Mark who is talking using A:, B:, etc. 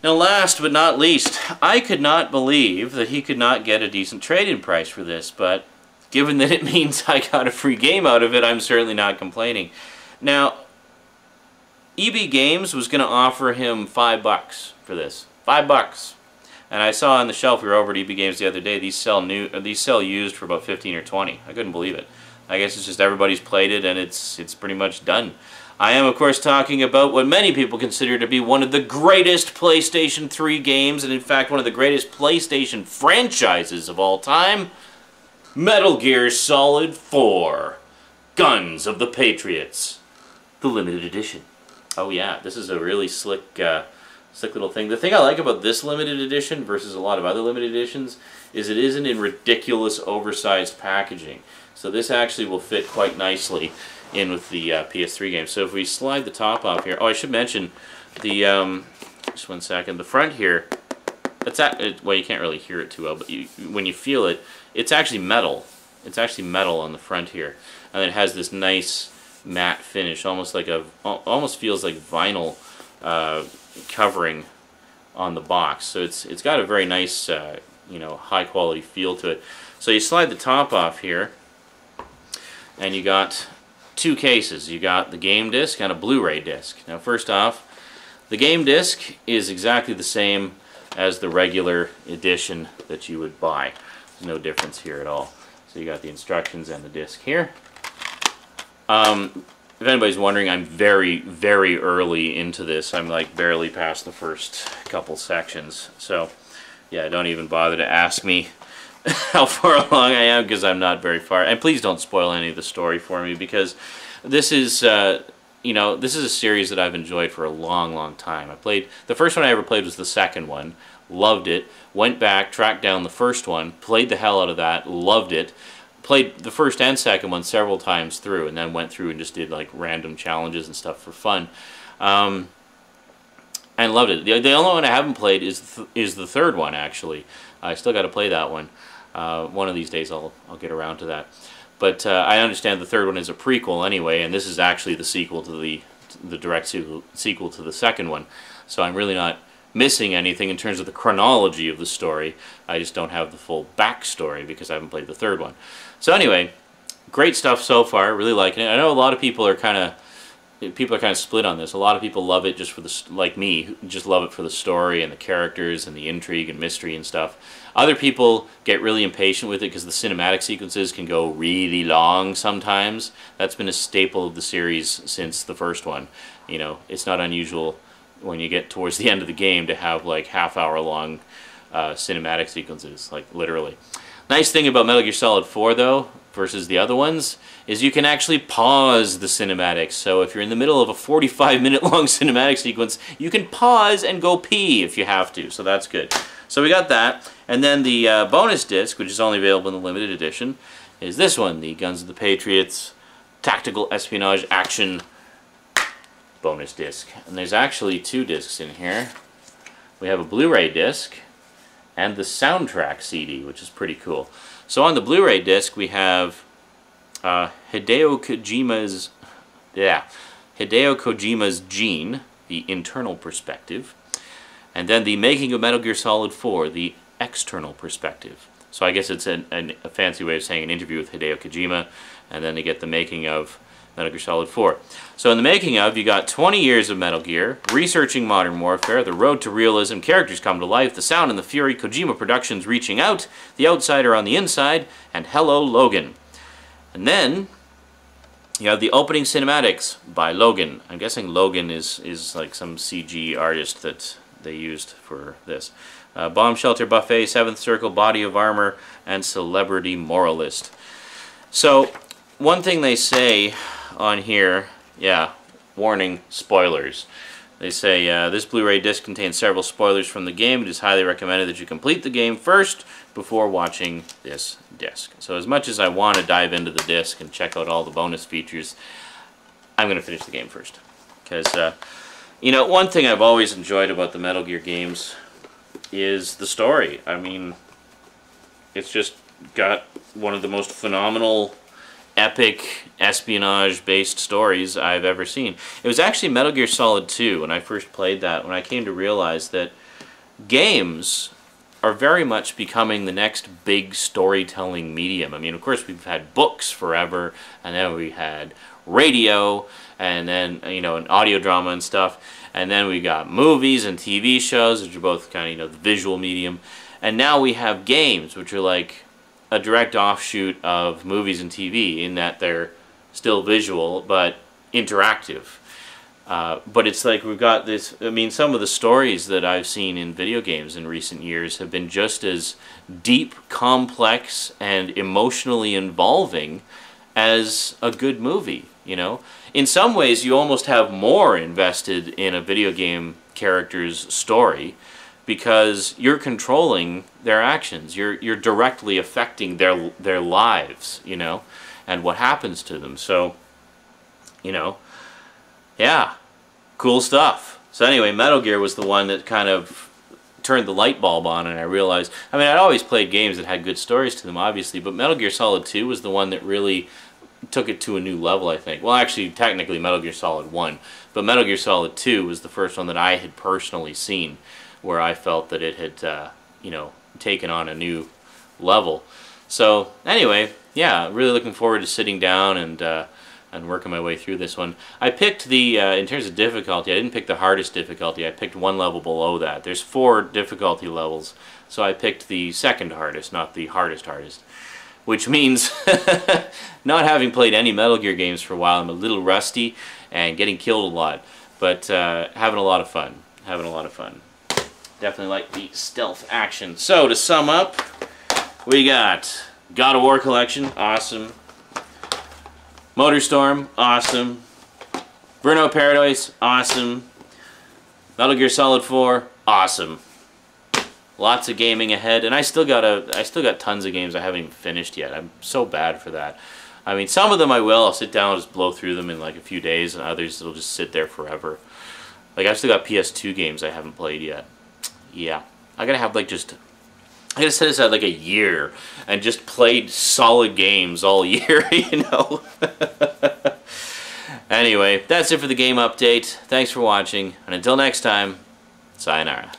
A: Now last but not least, I could not believe that he could not get a decent trade-in price for this, but given that it means I got a free game out of it, I'm certainly not complaining. Now, EB Games was going to offer him $5 for this. $5. And I saw on the shelf, we were over at EB Games the other day, these sell used for about 15 or 20. I couldn't believe it. I guess it's just everybody's played it and it's pretty much done. I am, of course, talking about what many people consider to be one of the greatest PlayStation 3 games, and in fact one of the greatest PlayStation franchises of all time, Metal Gear Solid 4, Guns of the Patriots, the limited edition. Oh yeah, this is a really slick little thing. The thing I like about this limited edition versus a lot of other limited editions is it isn't in ridiculous oversized packaging. So this actually will fit quite nicely in with the PS3 game. So if we slide the top off here, oh, I should mention the just one second. The front here, well, you can't really hear it too well, but when you feel it, it's actually metal. It's actually metal on the front here, and it has this nice matte finish, almost feels like vinyl covering on the box. So it's got a very nice high quality feel to it. So you slide the top off here, and you got two cases. You got the game disc and a Blu-ray disc. Now first off, the game disc is exactly the same as the regular edition that you would buy. There's no difference here at all. So you got the instructions and the disc here. If anybody's wondering, I'm very, very early into this. I'm like barely past the first couple sections. So yeah, don't even bother to ask me how far along I am, because I'm not very far. And please don't spoil any of the story for me, because this is this is a series that I've enjoyed for a long, long time. The first one I ever played was the second one, loved it, went back, tracked down the first one, played the hell out of that, loved it, played the first and second one several times through, and then went through and just did like random challenges and stuff for fun. And loved it. The only one I haven't played is the third one, actually. I still got to play that one. One of these days I'll get around to that. But I understand the third one is a prequel anyway, and this is actually the sequel to the direct sequel to the second one. So I'm really not missing anything in terms of the chronology of the story. I just don't have the full backstory because I haven't played the third one. So anyway, great stuff so far. Really liking it. I know a lot of people are kind of split on this. A lot of people love it just for like me, who just love it for the story and the characters and the intrigue and mystery and stuff. Other people get really impatient with it because the cinematic sequences can go really long sometimes. That's been a staple of the series since the first one. You know, it's not unusual when you get towards the end of the game to have like half-hour-long cinematic sequences, like literally. Nice thing about Metal Gear Solid 4, though, versus the other ones, is you can actually pause the cinematics. So if you're in the middle of a 45-minute long cinematic sequence, you can pause and go pee if you have to. So that's good. So we got that. And then the bonus disc, which is only available in the limited edition, is this one, the Guns of the Patriots Tactical Espionage Action bonus disc. And there's actually two discs in here. We have a Blu-ray disc and the soundtrack CD, which is pretty cool. So on the Blu-ray disc we have Hideo Kojima's Gene, the internal perspective, and then the Making of Metal Gear Solid 4, the external perspective. So I guess it's a fancy way of saying an interview with Hideo Kojima, and then they get the making of Metal Gear Solid 4. So in the making of, you got 20 years of Metal Gear, researching modern warfare, the road to realism, characters come to life, the sound and the fury, Kojima Productions reaching out, the outsider on the inside, and Hello Logan. And then you have the opening cinematics by Logan. I'm guessing Logan is like some CG artist that they used for this. Bomb Shelter Buffet, Seventh Circle, Body of Armor, and Celebrity Moralist. So one thing they say on here, yeah, warning, spoilers. They say, this Blu-ray disc contains several spoilers from the game. It is highly recommended that you complete the game first before watching this disc. So as much as I want to dive into the disc and check out all the bonus features, I'm going to finish the game first. Because, you know, one thing I've always enjoyed about the Metal Gear games is the story. I mean, it's just got one of the most phenomenal epic espionage-based stories I've ever seen. It was actually Metal Gear Solid 2 when I first played that, when I came to realize that games are very much becoming the next big storytelling medium. I mean, of course, we've had books forever, and then we had radio, and then, you know, an audio drama and stuff, and then we got movies and TV shows, which are both kind of, you know, the visual medium, and now we have games, which are like a direct offshoot of movies and TV, in that they're still visual, but interactive. But it's like we've got this, I mean, some of the stories that I've seen in video games in recent years have been just as deep, complex, and emotionally involving as a good movie, you know? In some ways, you almost have more invested in a video game character's story because you're controlling their actions. You're directly affecting their lives, you know, and what happens to them. So, you know, yeah. Cool stuff. So anyway, Metal Gear was the one that kind of turned the light bulb on, and I realized, I mean, I'd always played games that had good stories to them, obviously, but Metal Gear Solid 2 was the one that really took it to a new level, I think. Well, actually, technically Metal Gear Solid 1, but Metal Gear Solid 2 was the first one that I had personally seen where I felt that it had, you know, taken on a new level. So anyway, yeah, really looking forward to sitting down and working my way through this one. I picked the, in terms of difficulty, I didn't pick the hardest difficulty. I picked one level below that. There's 4 difficulty levels, so I picked the second hardest, not the hardest. Which means, not having played any Metal Gear games for a while, I'm a little rusty and getting killed a lot. But having a lot of fun. Having a lot of fun. Definitely like the stealth action. So, to sum up, we got God of War Collection, awesome. Motorstorm, awesome. Burnout Paradise, awesome. Metal Gear Solid 4, awesome. Lots of gaming ahead, and I still got tons of games I haven't even finished yet. I'm so bad for that. I mean, some of them I will. I'll sit down and just blow through them in like a few days, and others it'll just sit there forever. Like I've still got PS2 games I haven't played yet. Yeah, I gotta have like I gotta set aside like a year and just played solid games all year, you know? Anyway, that's it for the game update. Thanks for watching, and until next time, sayonara.